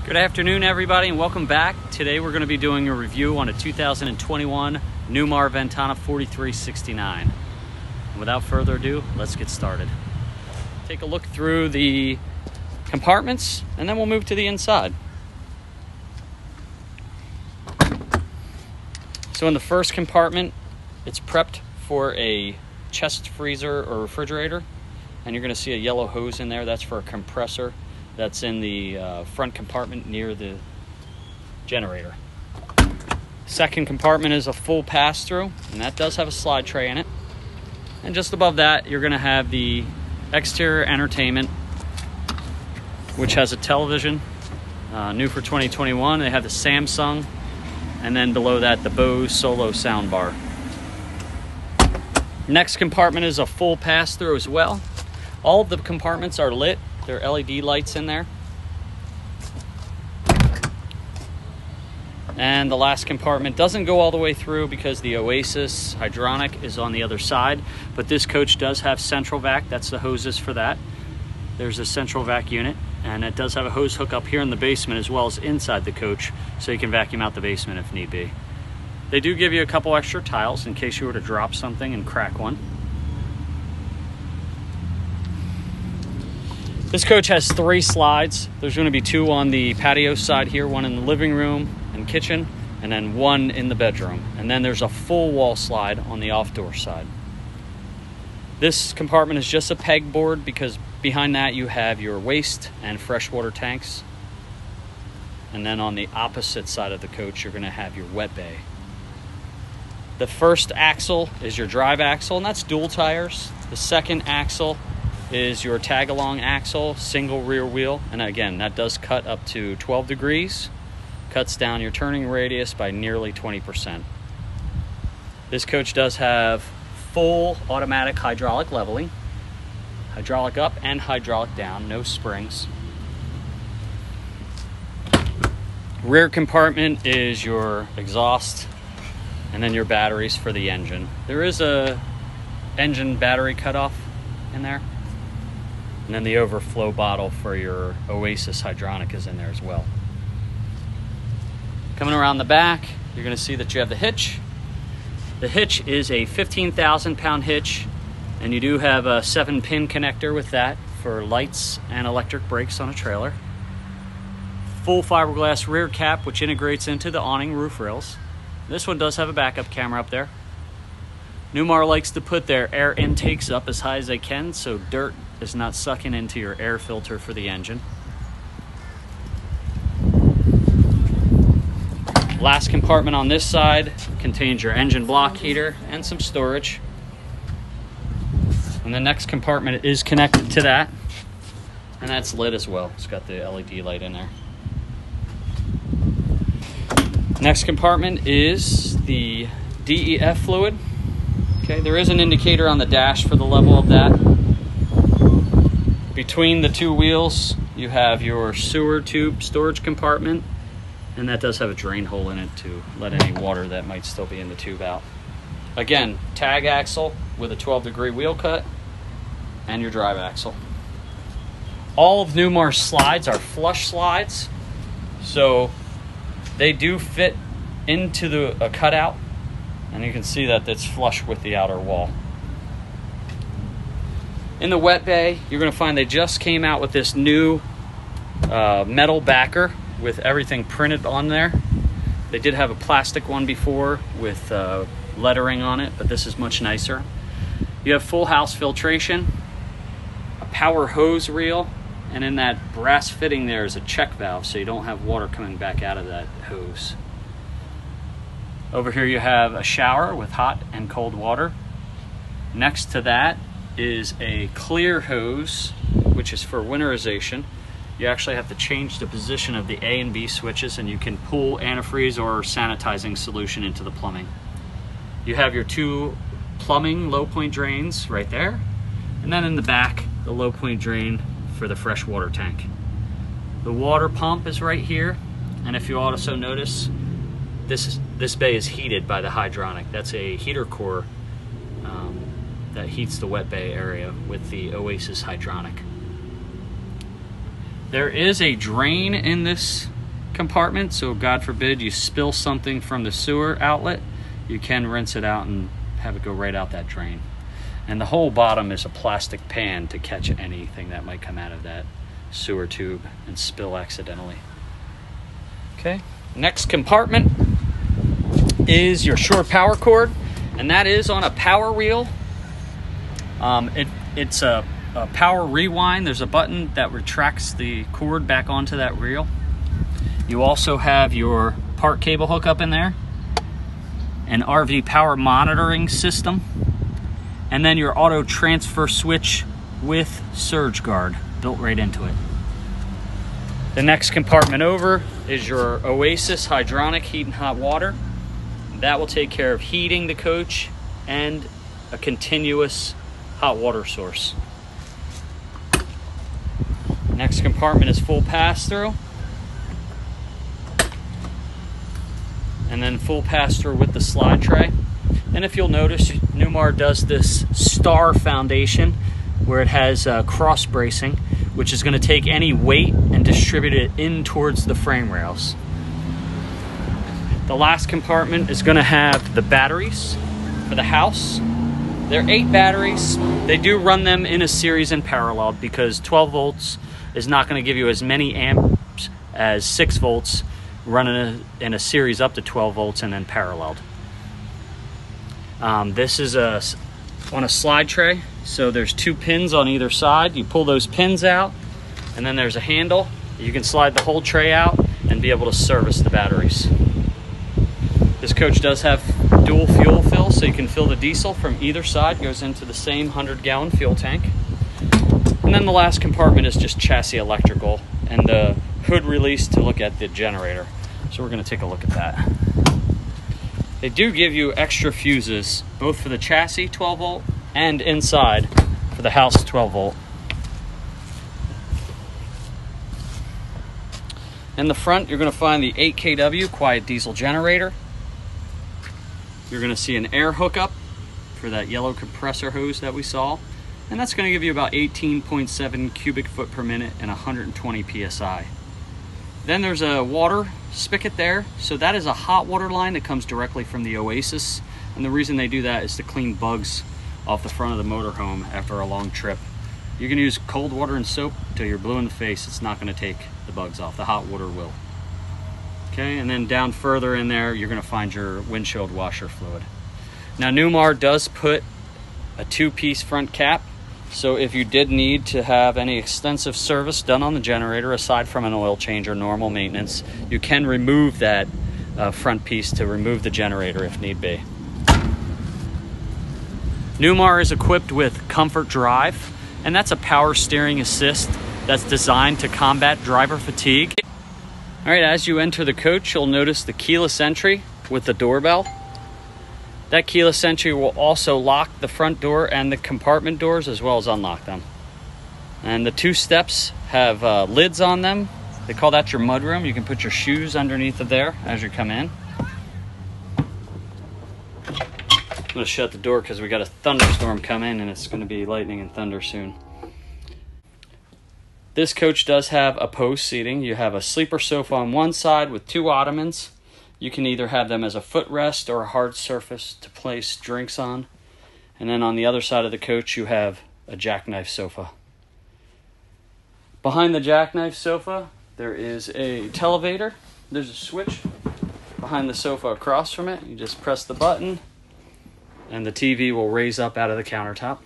Good afternoon, everybody, and welcome back. Today we're going to be doing a review on a 2021 Newmar Ventana 4369. And without further ado, let's get started. Take a look through the compartments, and then we'll move to the inside. So in the first compartment, it's prepped for a chest freezer or refrigerator, and you're going to see a yellow hose in there. That's for a compressor. That's in the front compartment near the generator. Second compartment is a full pass-through, and that does have a slide tray in it. And just above that, you're going to have the exterior entertainment, which has a television, new for 2021. They have the Samsung, and then below that, the Bose Solo soundbar. Next compartment is a full pass-through as well. All of the compartments are lit. There are LED lights in there. And the last compartment doesn't go all the way through because the Oasis hydronic is on the other side, but this coach does have central vac. That's the hoses for that. There's a central vac unit, and it does have a hose hook up here in the basement as well as inside the coach, so you can vacuum out the basement if need be. They do give you a couple extra tiles in case you were to drop something and crack one. This coach has 3 slides. There's going to be 2 on the patio side here, 1 in the living room and kitchen, and then 1 in the bedroom. And then there's a full wall slide on the off-door side. This compartment is just a pegboard because behind that you have your waste and freshwater tanks. And then on the opposite side of the coach, you're going to have your wet bay. The first axle is your drive axle, and that's dual tires. The second axle is your tag-along axle, single rear wheel, and again, that does cut up to 12 degrees, cuts down your turning radius by nearly 20%. This coach does have full automatic hydraulic leveling, hydraulic up and hydraulic down, no springs. Rear compartment is your exhaust, and then your batteries for the engine. There is a engine battery cutoff in there. And then the overflow bottle for your Oasis hydronic is in there as well. Coming around the back, you're going to see that you have the hitch. The hitch is a 15,000-pound hitch, and you do have a 7-pin connector with that for lights and electric brakes on a trailer. Full fiberglass rear cap, which integrates into the awning roof rails. This one does have a backup camera up there. Newmar likes to put their air intakes up as high as they can so dirt is not sucking into your air filter for the engine. Last compartment on this side contains your engine block heater and some storage. And the next compartment is connected to that, and that's lit as well. It's got the LED light in there. Next compartment is the DEF fluid. Okay, there is an indicator on the dash for the level of that. Between the 2 wheels, you have your sewer tube storage compartment, and that does have a drain hole in it to let any water that might still be in the tube out. Again, tag axle with a 12-degree wheel cut, and your drive axle. All of Newmar's slides are flush slides, so they do fit into a cutout, and you can see that it's flush with the outer wall. In the wet bay, you're going to find they just came out with this new metal backer with everything printed on there. They did have a plastic one before with lettering on it, but this is much nicer. You have full house filtration, a power hose reel, and in that brass fitting there is a check valve so you don't have water coming back out of that hose. Over here you have a shower with hot and cold water. Next to that is a clear hose, which is for winterization. You actually have to change the position of the A and B switches, and you can pull antifreeze or sanitizing solution into the plumbing. You have your 2 plumbing low point drains right there, and then in the back, the low point drain for the freshwater tank. The water pump is right here, and if you also notice, this bay is heated by the hydronic. That's a heater core that heats the wet bay area with the Oasis hydronic. There is a drain in this compartment, so God forbid you spill something from the sewer outlet, you can rinse it out and have it go right out that drain. And the whole bottom is a plastic pan to catch anything that might come out of that sewer tube and spill accidentally. Okay, next compartment is your shore power cord, and that is on a power reel. It's a power rewind. There's a button that retracts the cord back onto that reel. You also have your park cable hookup in there, an RV power monitoring system, and then your auto transfer switch with surge guard built right into it. The next compartment over is your Oasis hydronic heat and hot water. That will take care of heating the coach and a continuous hot water source. Next compartment is full pass-through. And then full pass-through with the slide tray. And if you'll notice, Newmar does this star foundation where it has cross bracing, which is going to take any weight and distribute it in towards the frame rails. The last compartment is going to have the batteries for the house. They're 8 batteries. They do run them in a series in parallel because 12 volts is not going to give you as many amps as 6 volts running in a series up to 12 volts and then paralleled. This is on a slide tray, so there's 2 pins on either side. You pull those pins out, and then there's a handle. You can slide the whole tray out and be able to service the batteries. This coach does have dual fuel fill, so you can fill the diesel from either side. Goes into the same 100-gallon fuel tank. And then the last compartment is just chassis electrical and the hood release to look at the generator. So we're going to take a look at that. They do give you extra fuses, both for the chassis 12 volt and inside for the house 12 volt. In the front, you're going to find the 8 kW quiet diesel generator. You're going to see an air hookup for that yellow compressor hose that we saw. And that's going to give you about 18.7 cubic foot per minute and 120 psi. Then there's a water spigot there. So that is a hot water line that comes directly from the Oasis. And the reason they do that is to clean bugs off the front of the motorhome after a long trip. You can use cold water and soap till you're blue in the face. It's not going to take the bugs off. The hot water will. Okay, and then down further in there, you're going to find your windshield washer fluid. Now, Newmar does put a 2-piece front cap. So if you did need to have any extensive service done on the generator, aside from an oil change or normal maintenance, you can remove that front piece to remove the generator if need be. Newmar is equipped with Comfort Drive, and that's a power steering assist that's designed to combat driver fatigue. All right, as you enter the coach, you'll notice the keyless entry with the doorbell. That keyless entry will also lock the front door and the compartment doors as well as unlock them. And the 2 steps have lids on them. They call that your mudroom. You can put your shoes underneath of there as you come in. I'm going to shut the door because we got a thunderstorm coming and it's going to be lightning and thunder soon. This coach does have a post seating. You have a sleeper sofa on one side with 2 ottomans. You can either have them as a footrest or a hard surface to place drinks on. And then on the other side of the coach, you have a jackknife sofa. Behind the jackknife sofa, there is a televator. There's a switch behind the sofa across from it. You just press the button, and the TV will raise up out of the countertop.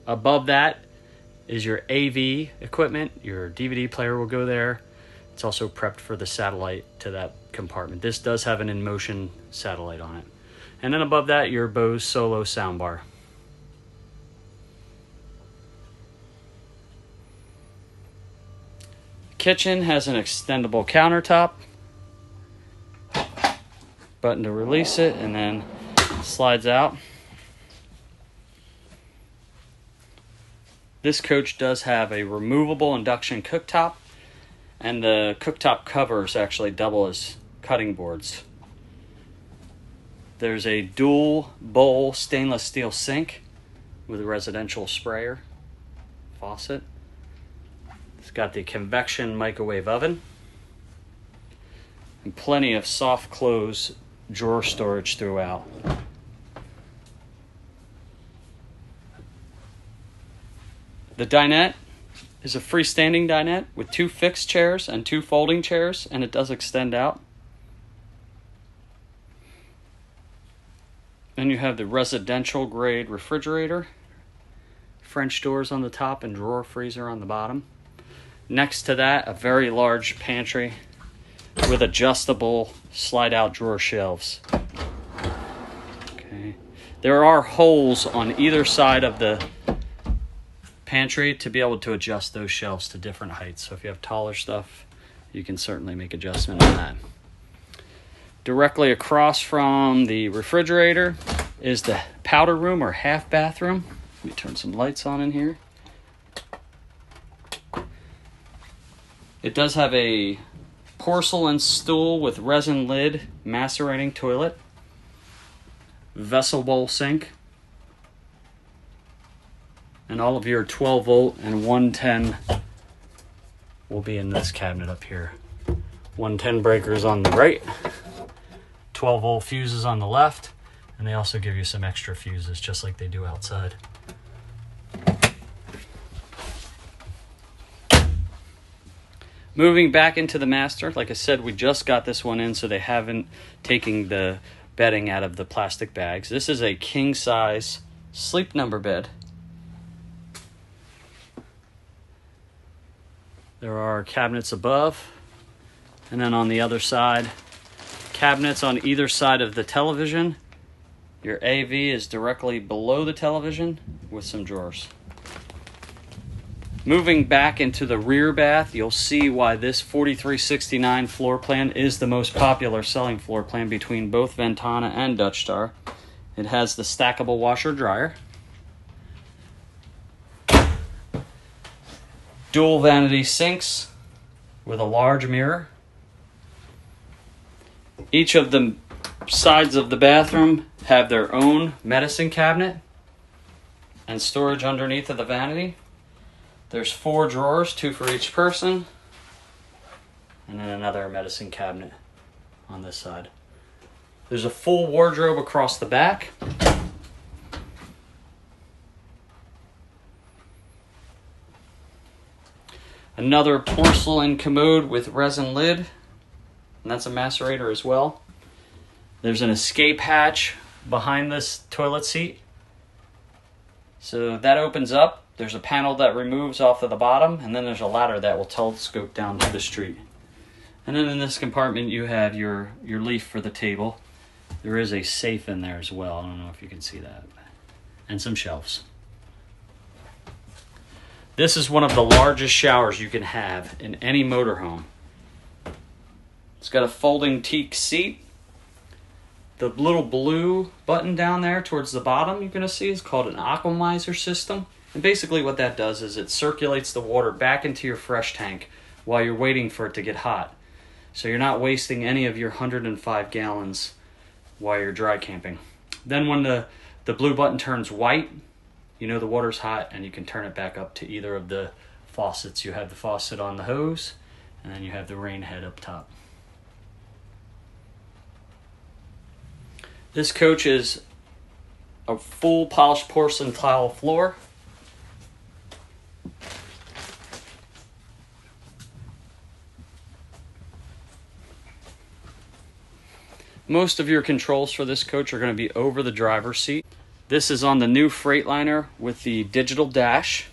Above that is your AV equipment. Your DVD player will go there. It's also prepped for the satellite to that compartment. This does have an in-motion satellite on it. And then above that, your Bose Solo soundbar. Kitchen has an extendable countertop. Button to release it, and then slides out. This coach does have a removable induction cooktop. And the cooktop covers actually double as cutting boards. There's a dual bowl stainless steel sink with a residential sprayer faucet. It's got the convection microwave oven and plenty of soft close drawer storage throughout. The dinette is a freestanding dinette with 2 fixed chairs and 2 folding chairs, and it does extend out. Then you have the residential grade refrigerator, French doors on the top and drawer freezer on the bottom. Next to that, a very large pantry with adjustable slide out drawer shelves. Okay. There are holes on either side of the pantry to be able to adjust those shelves to different heights. So if you have taller stuff, you can certainly make adjustment on that. Directly across from the refrigerator is the powder room or half bathroom. Let me turn some lights on in here. It does have a porcelain stool with resin lid, macerating toilet, vessel bowl sink, and all of your 12 volt and 110 will be in this cabinet up here. 110 breakers on the right, 12 volt fuses on the left, and they also give you some extra fuses just like they do outside. Moving back into the master, like I said, we just got this one in, so they haven't taken the bedding out of the plastic bags. This is a king size sleep number bed. There are cabinets above, and then on the other side, cabinets on either side of the television. Your AV is directly below the television with some drawers. Moving back into the rear bath, you'll see why this 4369 floor plan is the most popular selling floor plan between both Ventana and Dutch Star. It has the stackable washer dryer, dual vanity sinks with a large mirror. Each of the sides of the bathroom have their own medicine cabinet and storage underneath of the vanity. There's 4 drawers, 2 for each person, and then another medicine cabinet on this side. There's a full wardrobe across the back. Another porcelain commode with resin lid, and that's a macerator as well. There's an escape hatch behind this toilet seat. So that opens up. There's a panel that removes off of the bottom, and then there's a ladder that will telescope down to the street. And then in this compartment, you have your leaf for the table. There is a safe in there as well. I don't know if you can see that. And some shelves. This is one of the largest showers you can have in any motorhome. It's got a folding teak seat. The little blue button down there towards the bottom you're going to see is called an aquamizer system. And basically what that does is it circulates the water back into your fresh tank while you're waiting for it to get hot. So you're not wasting any of your 105 gallons while you're dry camping. Then when the blue button turns white, you know the water's hot, and you can turn it back up to either of the faucets. You have the faucet on the hose, and then you have the rain head up top. This coach is a full polished porcelain tile floor. Most of your controls for this coach are going to be over the driver's seat. This is on the new Freightliner with the digital dash.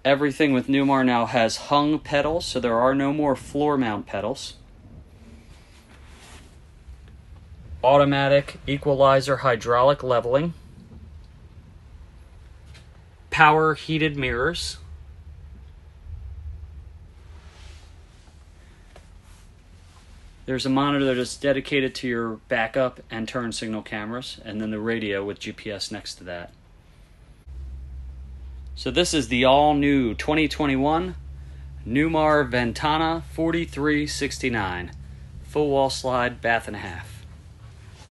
Everything with Newmar now has hung pedals, so there are no more floor mount pedals. Automatic equalizer hydraulic leveling. Power heated mirrors. There's a monitor that's dedicated to your backup and turn signal cameras, and then the radio with GPS next to that. So this is the all-new 2021 Newmar Ventana 4369. Full wall slide, bath and a half.